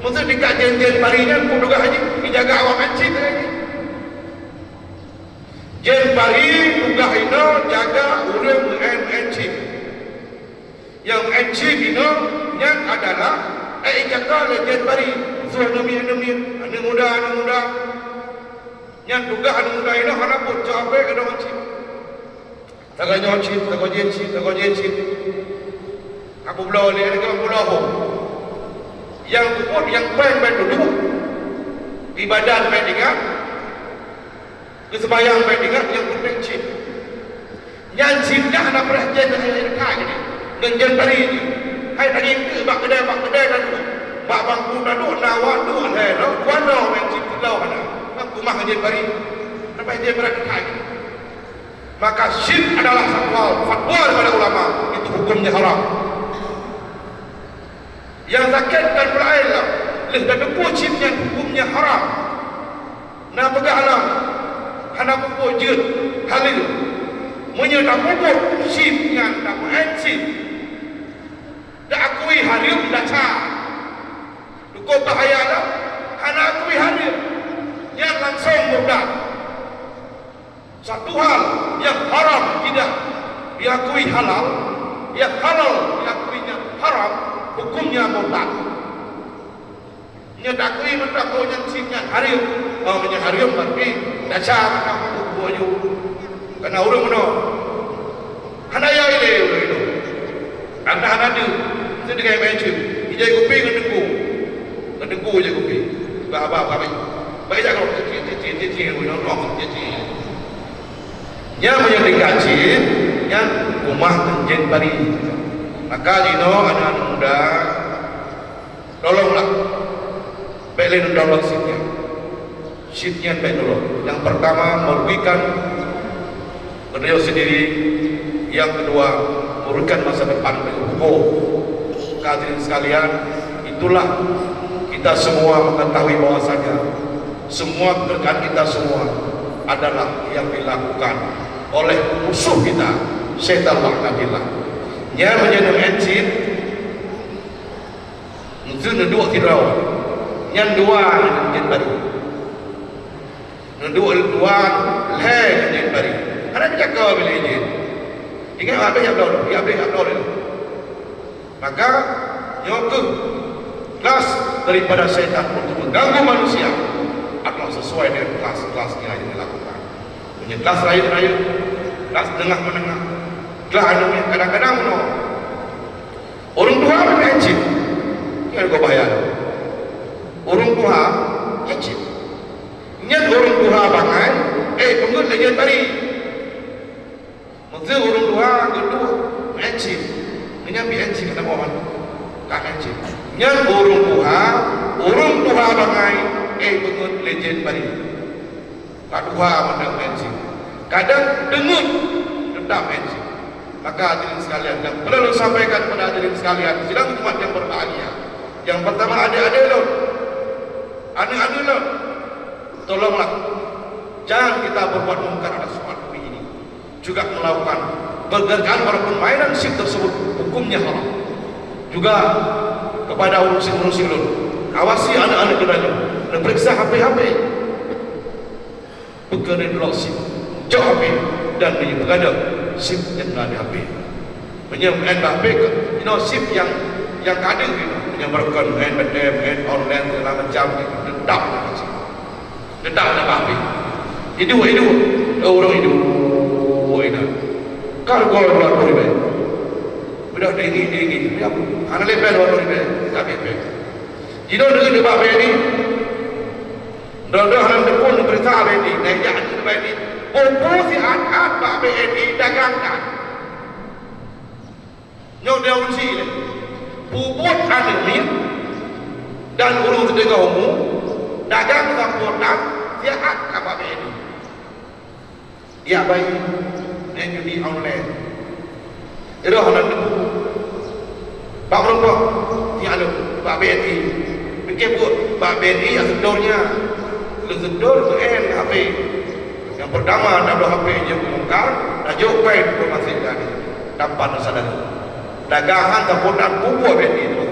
Masa dekat jen parinya pun juga haji dijaga awak haji lagi. Jen pari juga ino jaga urang haji. Yang haji ino yang adalah jaga jen pari. So nami anu muda yang juga anu muda ino hana pun capai ke dalam haji. Tago jen. Aku belau ni ada kamu belau. Yang kuput yang baik duduk ibadat baik dengar kesembayang baik dengar yang penting cip yang cinta nak perhatian dengan dekat ni dengan tadi ni hai tadi ke bak kedai dah tu bak bangku dah duk nawak tu hai no kuano main cip lau ana aku mah dia bari sampai dia berdekat ni maka syirik adalah satu hal fatwa daripada ulama itu hukumnya haram. Yang zakatkan berair lah dan berpucip yang hukumnya haram nak pegalah hana berpucip halil menyerta pupuk sip yang tak mengansip tak akui harim dah cah dukut bahaya lah hana akui harim yang langsung mudah satu hal yang haram tidak diakui halal yang halal diakuinya haram hukumnya murtad. Nyedakui mendakwah yang sifat harim. Oh, yang harim tapi dasar nak hukum ayu. Karena orang mana? Hanaya ini orang itu. Anda hana tu. Itu dengan macam. Ijai kopi dengan deku je kopi. Apa baik. Baik jangan kalau cici orang cici. Yang menyediakan cici yang rumah jen pari. Maka dino anak muda tolonglah baiklah tolong sitnya baik dulu. Yang pertama merugikan beliau sendiri, yang kedua merugikan masa depan beliau. Hadirin sekalian, itulah kita semua mengetahui bahwasanya semua pekerjaan kita semua adalah yang dilakukan oleh musuh kita setan laknatullah. Yang menjadi encik itu dua kirau yang dua yang baru dua leh yang baru ada jaga bila ini ingat apa yang dulu maka nyokuk kelas daripada setan untuk mengganggu manusia atau sesuai dengan kelas-kelasnya yang dilakukan punya kelas raya kelas tengah-menengah kadang-kadang no. Orang tua apa encik? Kan kau bayar. Orang tua encik. Nyat orang tua bangai, pengut lagi tadi. Maksud orang tua kedua encik. Nyat bi encik kena mohon. Kan encik. Nyat orang tua bangai, pengut legend tadi. Kedua mandang encik. Kadang dengut tetap encik. Maka hadirin sekalian, dan perlu sampaikan kepada hadirin sekalian sidang umat yang berbahagia. Yang pertama adik-adik lo, tolonglah jangan kita berbuat mungkar atas suatu ini. Juga melakukan pekerjaan walaupun mainan sip tersebut hukumnya haram. Juga kepada urusin lo, awasi anak-anak kita dan periksa HP bekerja dulu sip, jauh HP dan dia berada sip yang ada HP penyembuhan HP sip yang kadang yang berkon NPTM online segala macam dedap nak HP hidup orang hidup kalau kau luar boleh sudah tinggi anak lepas luar boleh tak lepas jika dengan HP ini dah hendak pun berita HP ini naik jalan HP ini oposisi anak Pak BNI dagangkan nyok dia urusi ni puput anemi dan urus dengan umum dagang samputan sihat ke Pak BNI ya baik dan judi online itu hendak debu Pak Merokok yang ada Pak BNI fikir buat Pak BNI yang sedornya sedor tu HP yang pertama dah HP je mungkar dah jauh baik masih tadi dapat sadar dagangan kepodan pupuk BNI itu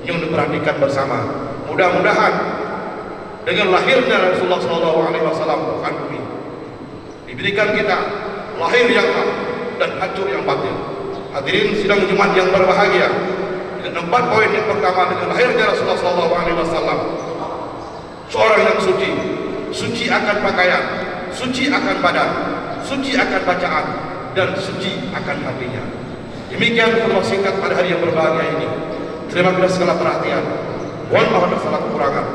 yang diperhatikan bersama mudah-mudahan dengan lahirnya Rasulullah SAW bukan bumi, diberikan kita lahir yang hak dan hancur yang batin. Hadirin sidang Jumat yang berbahagia, dengan 4 poin yang pertama, dengan lahirnya Rasulullah SAW, seorang yang suci, suci akan pakaian, suci akan badan, suci akan bacaan, dan suci akan hatinya. Demikian informasi singkat pada hari yang berbahagia ini. Terima kasih segala perhatian. Mohon maaf atas segala kekurangan.